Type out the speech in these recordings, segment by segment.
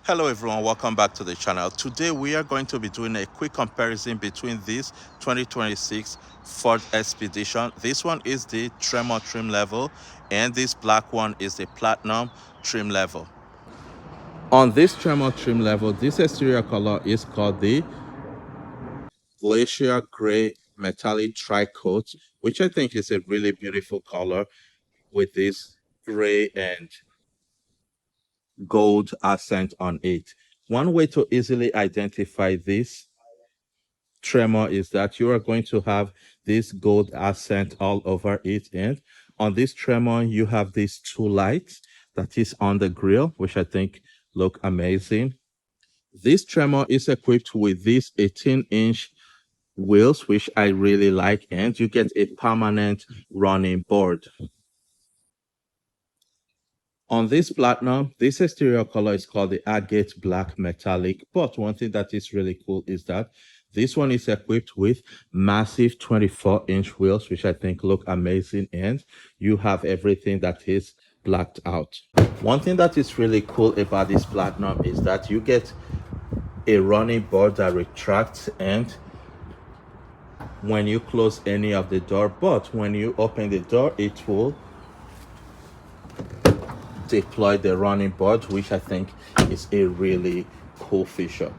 Hello everyone, welcome back to the channel. Today we are going to be doing a quick comparison between this 2026 Ford Expedition. This one is the Tremor trim level and this black one is the Platinum trim level. On this Tremor trim level, this exterior color is called the Glacier Gray Metallic Tri-Coat, which I think is a really beautiful color with this gray and gold accent on it. One way to easily identify this tremor is that you are going to have this gold accent all over it, and on this tremor you have these two lights that is on the grill, which I think look amazing. This tremor is equipped with these 18-inch wheels, which I really like, and you get a permanent running board. On this Platinum, this exterior color is called the agate black metallic. But one thing that is really cool is that this one is equipped with massive 24-inch wheels, which I think look amazing. And you have everything that is blacked out. One thing that is really cool about this Platinum is that you get a running board that retracts, and when you close any of the door, but when you open the door, it will deploy the running board, which I think is a really cool feature.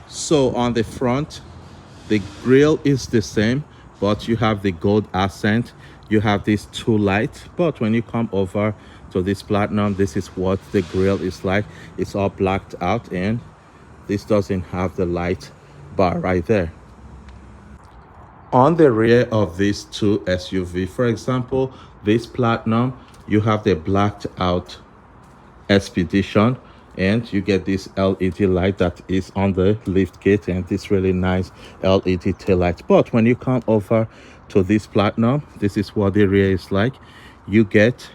So on the front, the grille is the same, but you have the gold accent. You have these two lights, but when you come over to this Platinum, this is what the grille is like. It's all blacked out, and this doesn't have the light bar right there. On the rear of these two SUV, for example, this Platinum, you have the blacked out Expedition, and you get this LED light that is on the lift gate and this really nice LED tail light. But when you come over to this Platinum, this is what the rear is like. You get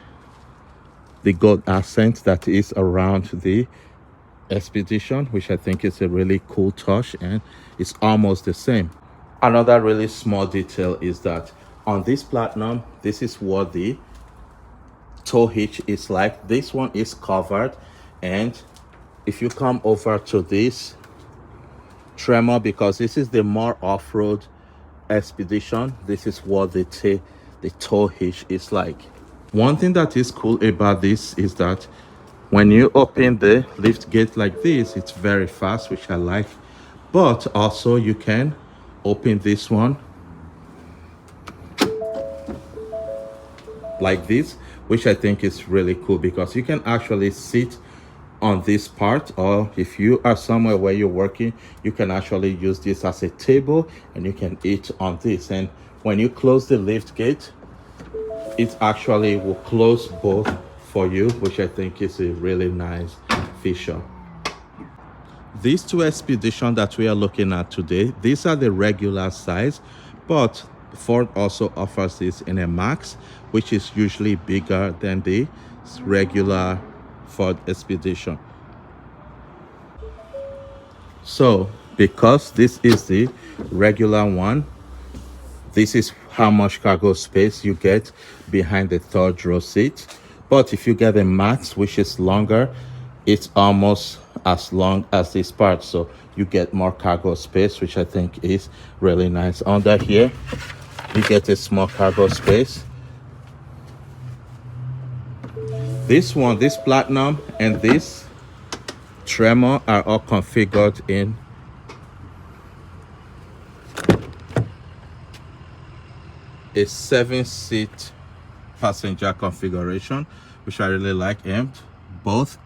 the gold accent that is around the Expedition, which I think is a really cool touch, and it's almost the same. Another really small detail is that on this Platinum, this is what the tow hitch is like. This one is covered, and if you come over to this Tremor, because this is the more off-road Expedition, this is what the tow hitch is like. One thing that is cool about this is that when you open the lift gate like this, it's very fast, which I like, but also you can open this one like this, which I think is really cool because you can actually sit on this part, or if you are somewhere where you're working, you can actually use this as a table and you can eat on this. And when you close the lift gate, it actually will close both for you, which I think is a really nice feature. These two Expedition that we are looking at today, these are the regular size, but Ford also offers this in a Max, which is usually bigger than the regular Ford Expedition. So because this is the regular one, this is how much cargo space you get behind the third row seat. But if you get a Max, which is longer, it's almost as long as this part, so you get more cargo space, which I think is really nice. Under here you get a small cargo space. This one, this Platinum and this Tremor are all configured in a 7-seat passenger configuration, which I really like, and both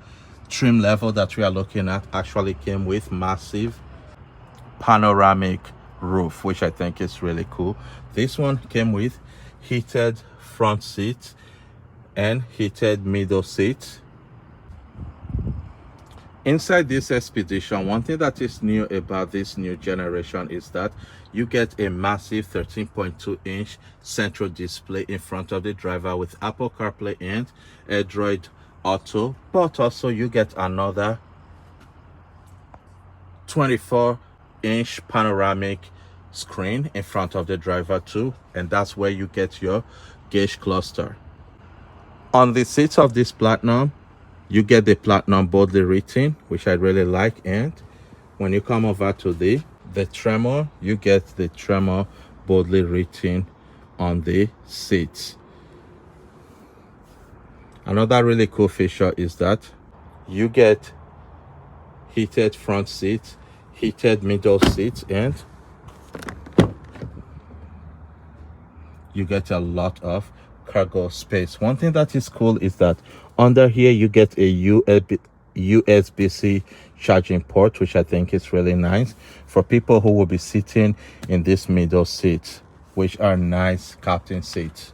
trim level that we are looking at actually came with massive panoramic roof, which I think is really cool. This one came with heated front seats and heated middle seats. Inside this Expedition, one thing that is new about this new generation is that you get a massive 13.2-inch central display in front of the driver with Apple CarPlay and Android Auto, but also you get another 24-inch panoramic screen in front of the driver too, and that's where you get your gauge cluster. On the seats of this Platinum, You get the platinum boldly written, which I really like. And when you come over to the tremor, you get the tremor boldly written on the seats. Another really cool feature is that you get heated front seats, heated middle seats, and you get a lot of cargo space. One thing that is cool is that under here you get a USB-C charging port, which I think is really nice for people who will be sitting in this middle seat, which are nice captain seats.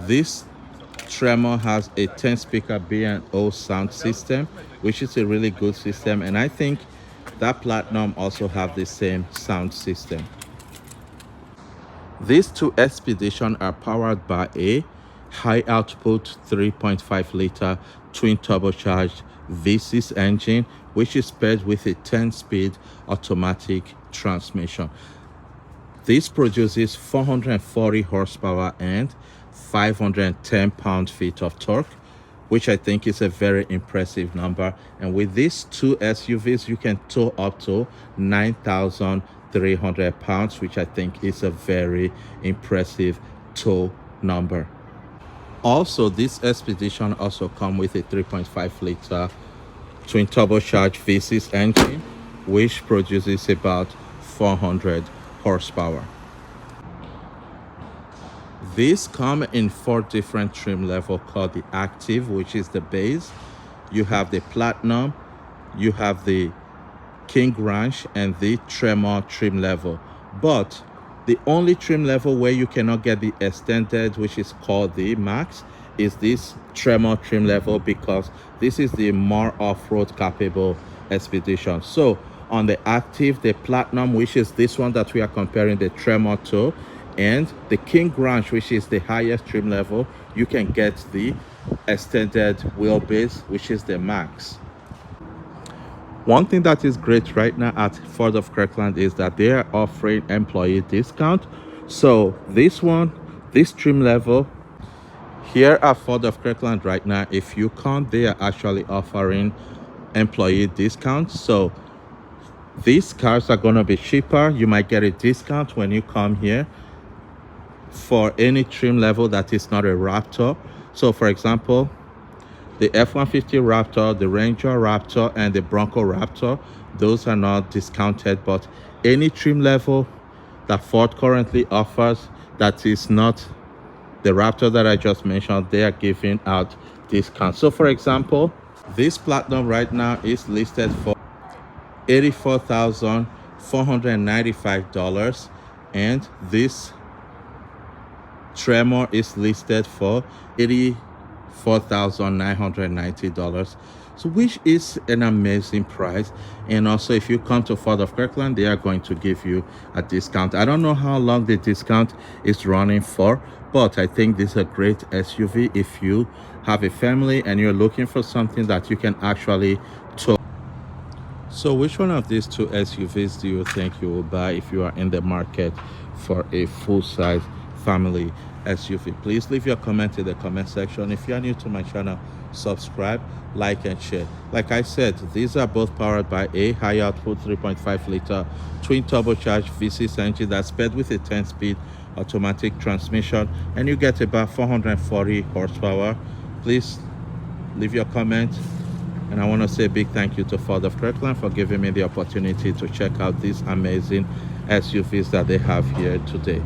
This Tremor has a 10 speaker B&O sound system, which is a really good system, and I think that Platinum also have the same sound system. These two Expedition are powered by a high output 3.5 liter twin turbocharged V6 engine, which is paired with a 10-speed automatic transmission. This produces 440 horsepower and 510 pound-feet of torque, which I think is a very impressive number. And with these two SUVs, you can tow up to 9,300 pounds, which I think is a very impressive tow number. Also, this Expedition also comes with a 3.5 liter twin turbocharged V6 engine, which produces about 400 horsepower. These come in 4 different trim levels called the Active, which is the base. You have the Platinum, you have the King Ranch, and the Tremor trim level. But the only trim level where you cannot get the extended, which is called the Max, is this Tremor trim level, because this is the more off-road capable Expedition. So on the Active, the Platinum, which is this one that we are comparing the Tremor to, and the King Ranch, which is the highest trim level, you can get the extended wheelbase, which is the Max. One thing that is great right now at Ford of Kirkland is that they are offering employee discount. So this trim level here at Ford of Kirkland right now, if you come, they are actually offering employee discounts. So these cars are going to be cheaper. You might get a discount when you come here for any trim level that is not a Raptor. So for example, the F-150 Raptor, the Ranger Raptor, and the Bronco Raptor, those are not discounted, but any trim level that Ford currently offers that is not the Raptor that I just mentioned, they are giving out discounts. So for example, this Platinum right now is listed for $84,495, and this Tremor is listed for $84,990, so which is an amazing price. And also, if you come to Ford of Kirkland, they are going to give you a discount. I don't know how long the discount is running for, but I think this is a great SUV if you have a family and you're looking for something that you can actually tow. So which one of these two SUVs do you think you will buy if you are in the market for a full-size family SUV? Please leave your comment in the comment section. If you are new to my channel, subscribe, like, and share. Like I said, these are both powered by a high output 3.5 liter twin turbocharged V6 engine that's paired with a 10-speed automatic transmission, and you get about 440 horsepower. Please leave your comment. And I want to say a big thank you to Ford of Kirkland for giving me the opportunity to check out these amazing SUVs that they have here today.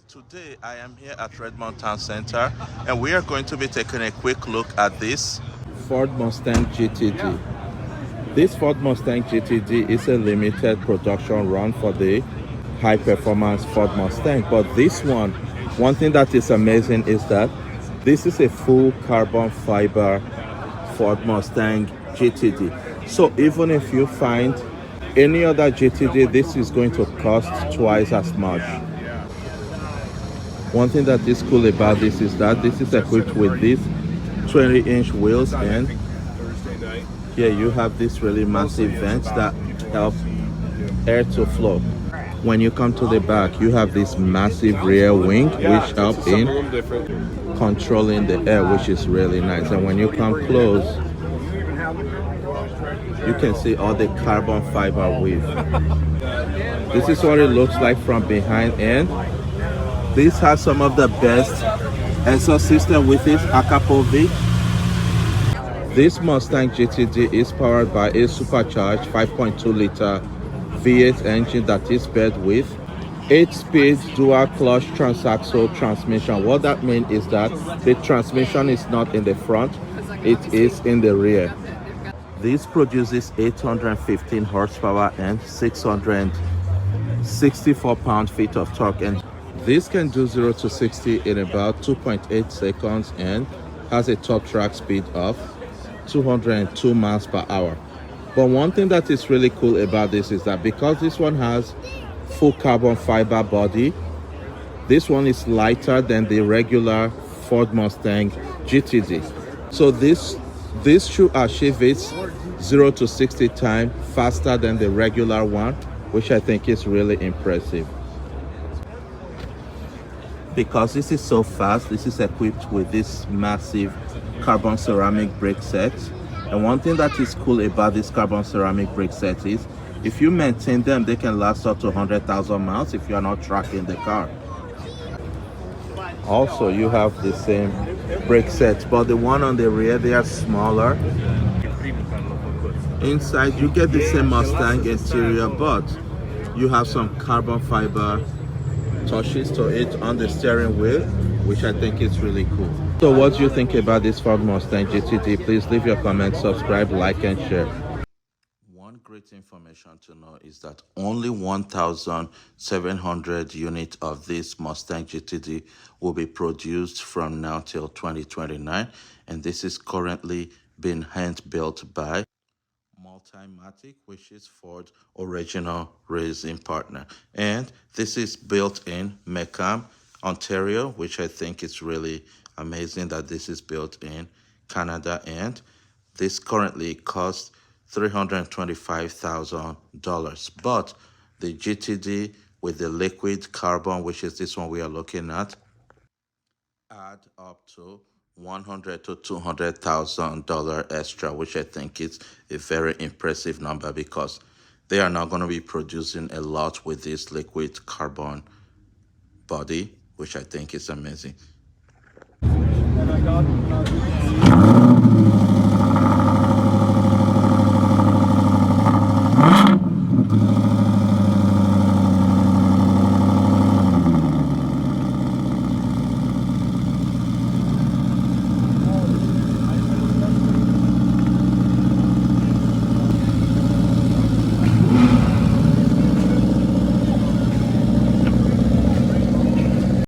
Today I am here at Redmond Town Center, and we are going to be taking a quick look at this Ford Mustang GTD. This Ford Mustang GTD is a limited production run for the high performance Ford Mustang, but this one thing that is amazing is that this is a full carbon fiber Ford Mustang GTD. So even if you find any other GTD, this is going to cost twice as much. One thing that is cool about this is that this is equipped with these 20-inch wheels, and here you have this really massive vents that help air to flow. When you come to the back, you have this massive rear wing which help in controlling the air, which is really nice. And when you come close, you can see all the carbon fiber weave. This is what it looks like from behind, and this has some of the best exhaust system with its Acapulco. This Mustang GTD is powered by a supercharged 5.2 liter V8 engine that is paired with 8-speed dual clutch transaxle transmission. What that means is that the transmission is not in the front, it is in the rear. This produces 815 horsepower and 664 pound-feet of torque, and this can do 0 to 60 in about 2.8 seconds and has a top track speed of 202 miles per hour. But one thing that is really cool about this is that because this one has full carbon fiber body, this one is lighter than the regular Ford Mustang GTD. So this should achieve its 0 to 60 time faster than the regular one, which I think is really impressive. Because this is so fast, this is equipped with this massive carbon ceramic brake set. And one thing that is cool about this carbon ceramic brake set is if you maintain them, they can last up to 100,000 miles if you are not tracking the car. Also, you have the same brake sets, but the one on the rear, they are smaller. Inside, you get the same Mustang interior, but you have some carbon fiber touches to it on the steering wheel, which I think is really cool. So what do you think about this Ford Mustang GTD? Please leave your comments, subscribe, like, and share. One great information to know is that only 1,700 units of this Mustang GTD will be produced from now till 2029, and this is currently being hand built by Multimatic, which is Ford's original racing partner. And this is built in Macomb, Ontario, which I think is really amazing that this is built in Canada. And this currently costs $325,000. But the GTD with the liquid carbon, which is this one we are looking at, add up to $100,000 to $200,000 extra, which I think is a very impressive number because they are now going to be producing a lot with this liquid carbon body, which I think is amazing.